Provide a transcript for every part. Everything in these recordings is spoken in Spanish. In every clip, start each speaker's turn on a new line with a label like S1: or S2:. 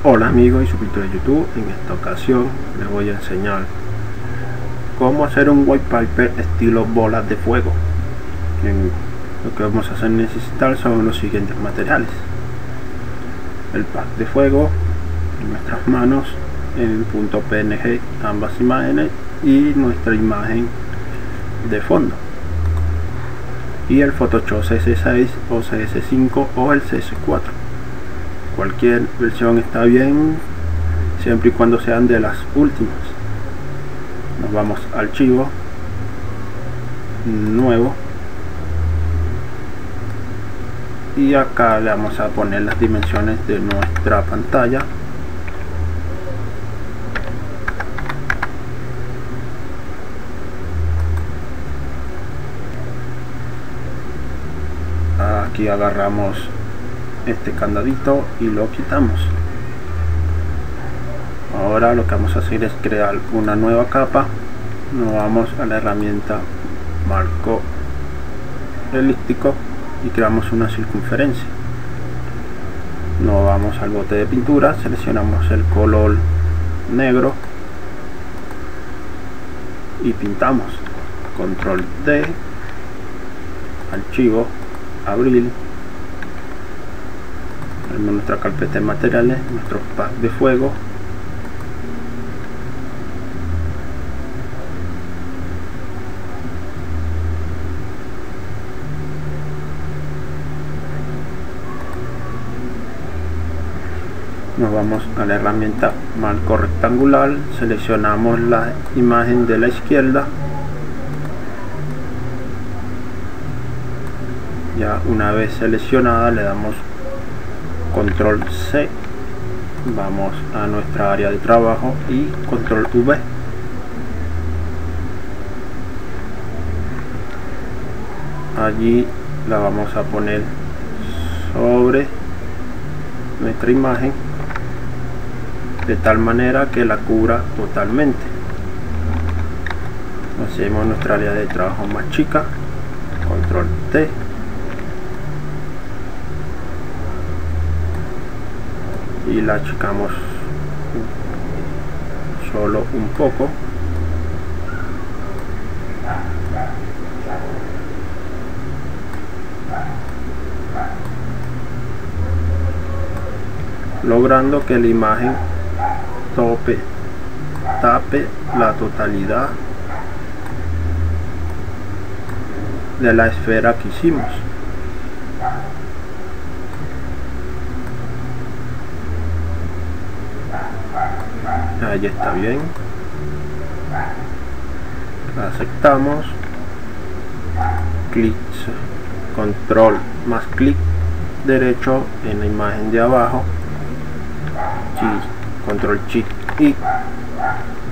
S1: Hola amigos y suscriptores de YouTube. En esta ocasión les voy a enseñar cómo hacer un wallpaper estilo bolas de fuego. Lo que vamos a necesitar son los siguientes materiales: el pack de fuego en nuestras manos, el punto PNG, ambas imágenes, y nuestra imagen de fondo, y el Photoshop CS6 o CS5 o el CS4. Cualquier versión está bien, siempre y cuando sean de las últimas. Nos vamos a archivo, nuevo, y acá le vamos a poner las dimensiones de nuestra pantalla. Aquí agarramos este candadito y lo quitamos. Ahora lo que vamos a hacer es crear una nueva capa. Nos vamos a la herramienta marco elíptico y creamos una circunferencia. Nos vamos al bote de pintura, seleccionamos el color negro y pintamos. Control D, archivo, abrir, en nuestra carpeta de materiales, nuestro pack de fuego, nos vamos a la herramienta marco rectangular, seleccionamos la imagen de la izquierda. Ya una vez seleccionada le damos control C, vamos a nuestra área de trabajo y control V. Allí la vamos a poner sobre nuestra imagen de tal manera que la cubra totalmente. Hacemos nuestra área de trabajo más chica, control T, y la achicamos solo un poco. Logrando que la imagen tape la totalidad de la esfera que hicimos. Ahí está bien. Aceptamos. Clic, control más clic derecho en la imagen de abajo, control shift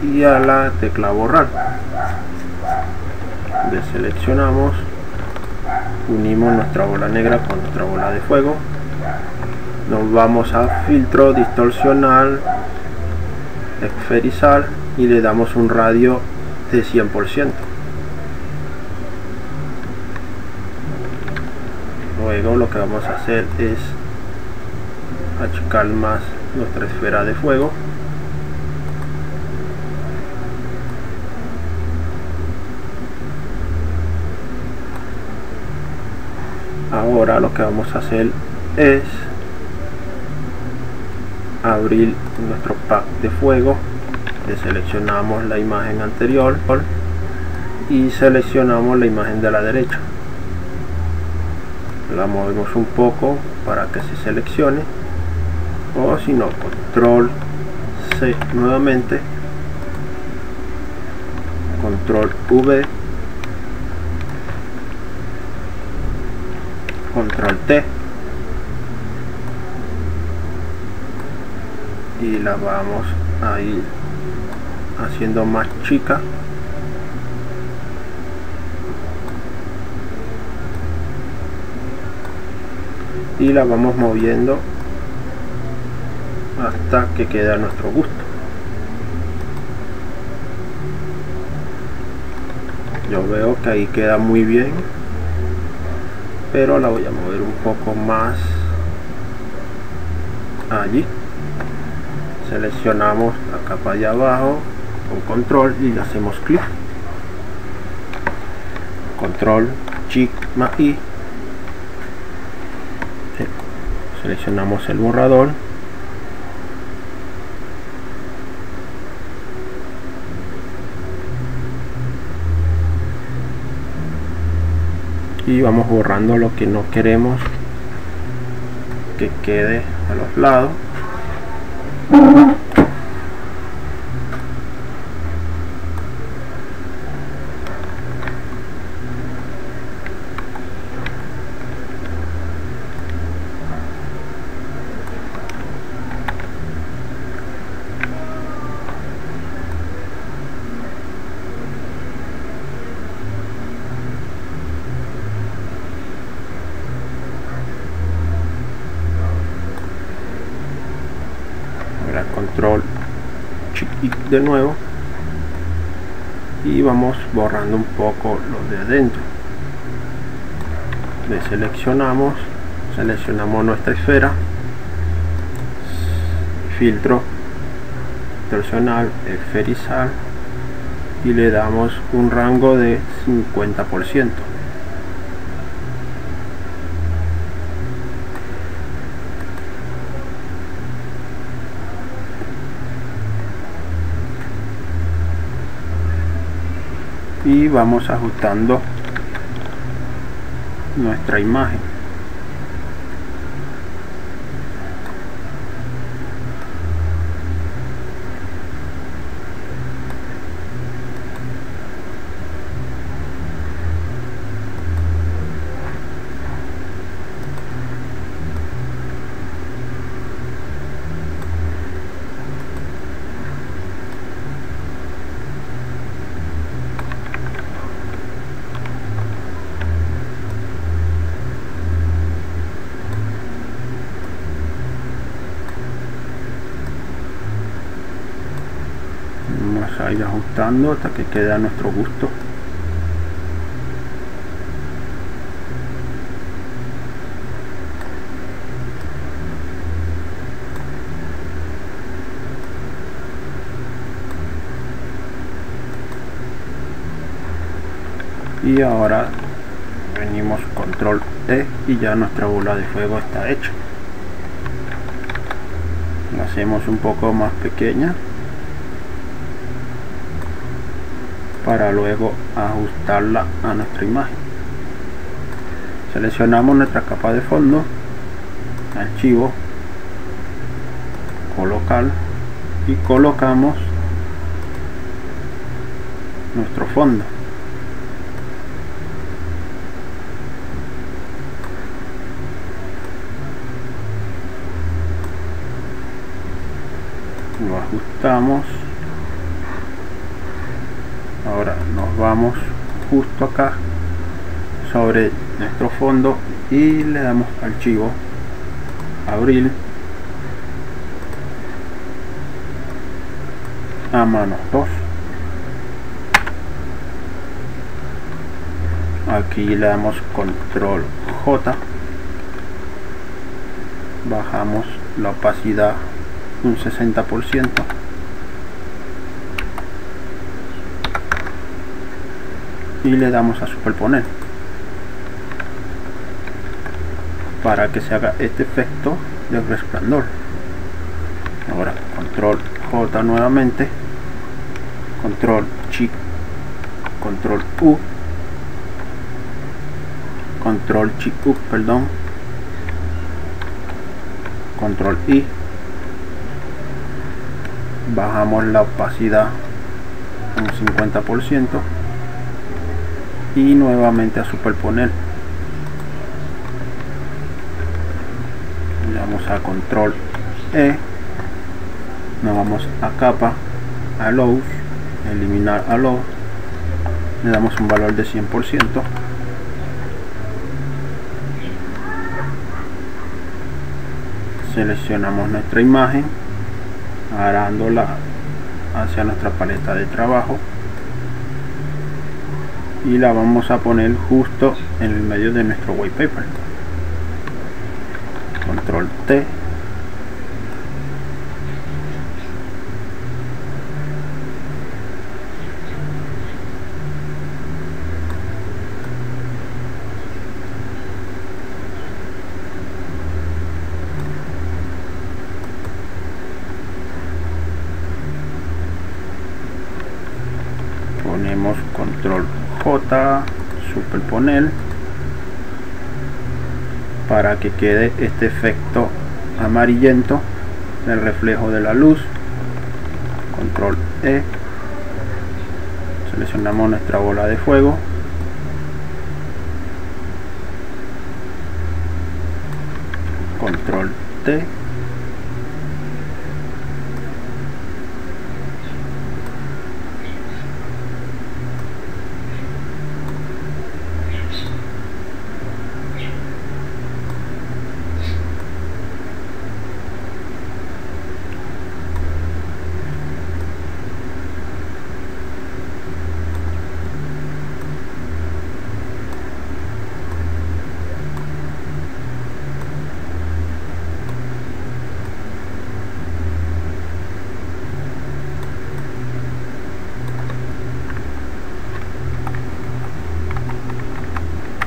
S1: y a la tecla borrar. Deseleccionamos, unimos nuestra bola negra con nuestra bola de fuego, nos vamos a filtro, distorsionar, esferizar y le damos un radio de 100%. Luego lo que vamos a hacer es achicar más nuestra esfera de fuego. Ahora lo que vamos a hacer es abrir nuestro pack de fuego, deseleccionamos la imagen anterior y seleccionamos la imagen de la derecha, la movemos un poco para que se seleccione, o si no, control C nuevamente, control V, control T, y la vamos a ir haciendo más chica. Y la vamos moviendo hasta que quede a nuestro gusto. Yo veo que ahí queda muy bien, pero la voy a mover un poco más allí. seleccionamos la capa de abajo con control y le hacemos clic, control shift más I, seleccionamos el borrador y vamos borrando lo que no queremos que quede a los lados. Control Shift de nuevo y vamos borrando un poco lo de adentro. Seleccionamos nuestra esfera, filtro torsional, esferizar y le damos un rango de 50%. Y vamos ajustando nuestra imagen. Vamos a ir ajustando hasta que quede a nuestro gusto. Y ahora venimos control E y ya nuestra bola de fuego está hecha. La hacemos un poco más pequeña para luego ajustarla a nuestra imagen. Seleccionamos nuestra capa de fondo, archivo, colocar y colocamos nuestro fondo. Lo ajustamos. Ahora nos vamos justo acá sobre nuestro fondo y le damos archivo, abrir, a mano 2. Aquí le damos control J, bajamos la opacidad un 60%. Y le damos a superponer para que se haga este efecto de resplandor. Ahora control J nuevamente, control Shift, control U, control Shift U, perdón, control I, bajamos la opacidad un 50% y nuevamente a superponer. Le damos a control E, nos vamos a capa, allow, eliminar allow, le damos un valor de 100%, seleccionamos nuestra imagen arándola hacia nuestra paleta de trabajo y la vamos a poner justo en el medio de nuestro white paper. Control T, ponemos control J, superponer, para que quede este efecto amarillento del reflejo de la luz. Control E, seleccionamos nuestra bola de fuego, control T,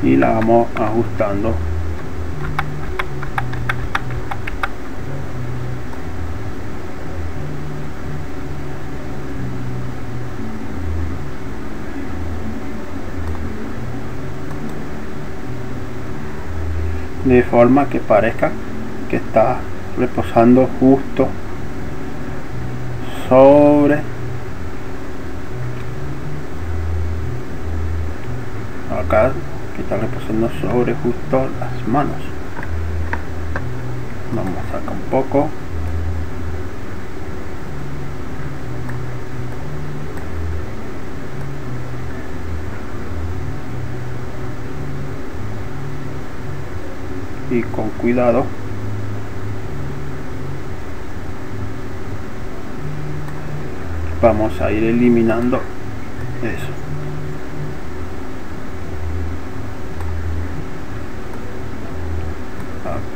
S1: y la vamos ajustando. De forma que parezca que está reposando justo sobre acá, que está reposando sobre justo las manos. Vamos a sacar un poco. Y con cuidado vamos a ir eliminando eso.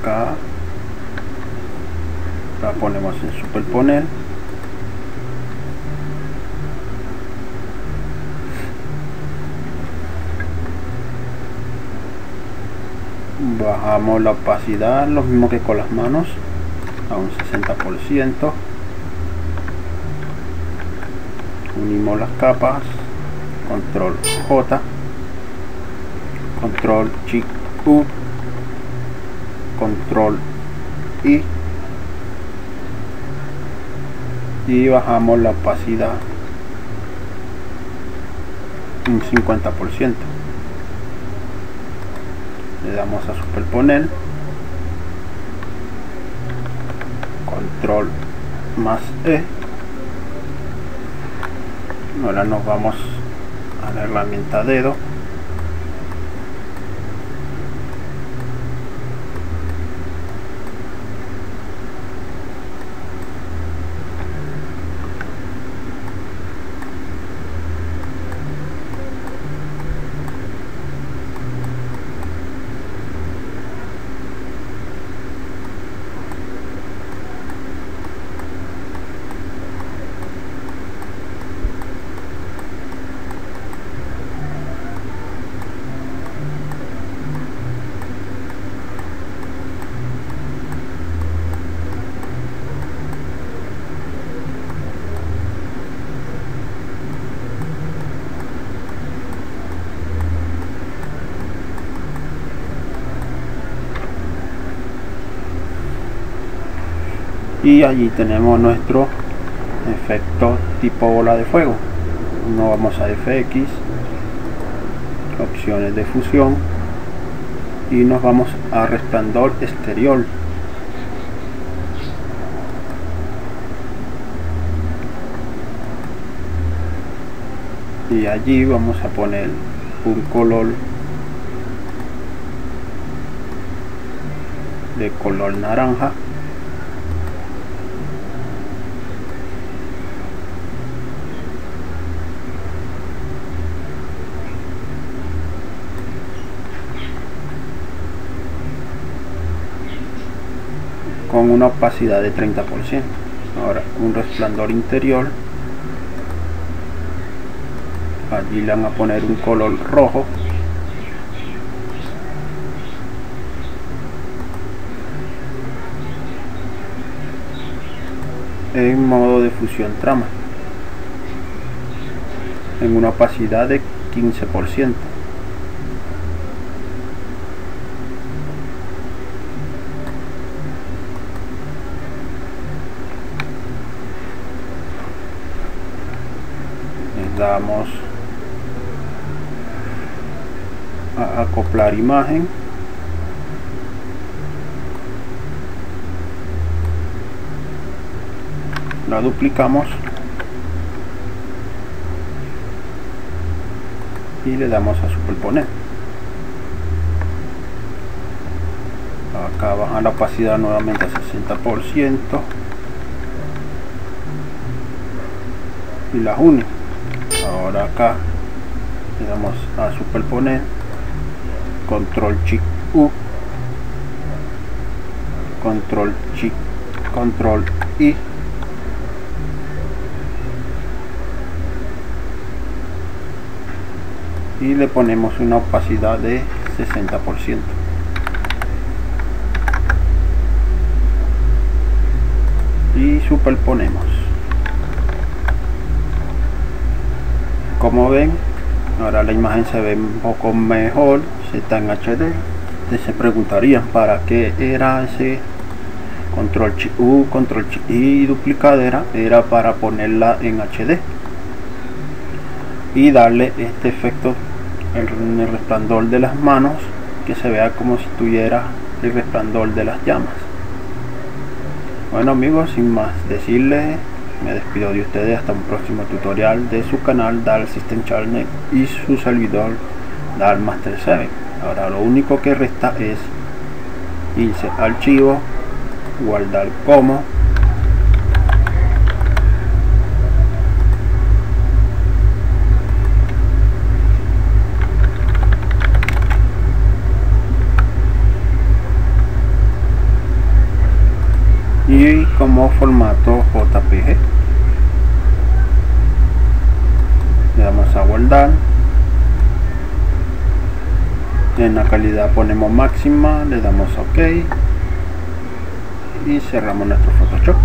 S1: Acá la ponemos en superponer, bajamos la opacidad, lo mismo que con las manos, a un 60%, unimos las capas, control J, control Shift U, control I, y bajamos la opacidad un 50%. Le damos a superponer, control más E. Ahora nos vamos a la herramienta dedo, y allí tenemos nuestro efecto tipo bola de fuego. Nos vamos a FX, opciones de fusión, y nos vamos a resplandor exterior. Y allí vamos a poner un color de color naranja, con una opacidad de 30%. Ahora un resplandor interior, allí le van a poner un color rojo, en modo de fusión trama. en una opacidad de 15%. Le damos a acoplar imagen. La duplicamos y le damos a superponer. Acá baja la opacidad nuevamente a 60% y las une. Ahora acá le damos a superponer, control shift U, control shift, control I, y le ponemos una opacidad de 60% y superponemos. Como ven, ahora la imagen se ve un poco mejor, si está en HD. Ustedes se preguntarían para qué era ese control shift U, control shift I duplicadera. Era para ponerla en HD y darle este efecto en el resplandor de las manos, que se vea como si tuviera el resplandor de las llamas. Bueno amigos, sin más decirles, me despido de ustedes hasta un próximo tutorial de su canal Dark System Channel y su servidor Dark Master 7. Ahora lo único que resta es irse a archivo, guardar como, y como formato JPG. Le damos a guardar. En la calidad ponemos máxima, le damos OK y cerramos nuestro Photoshop.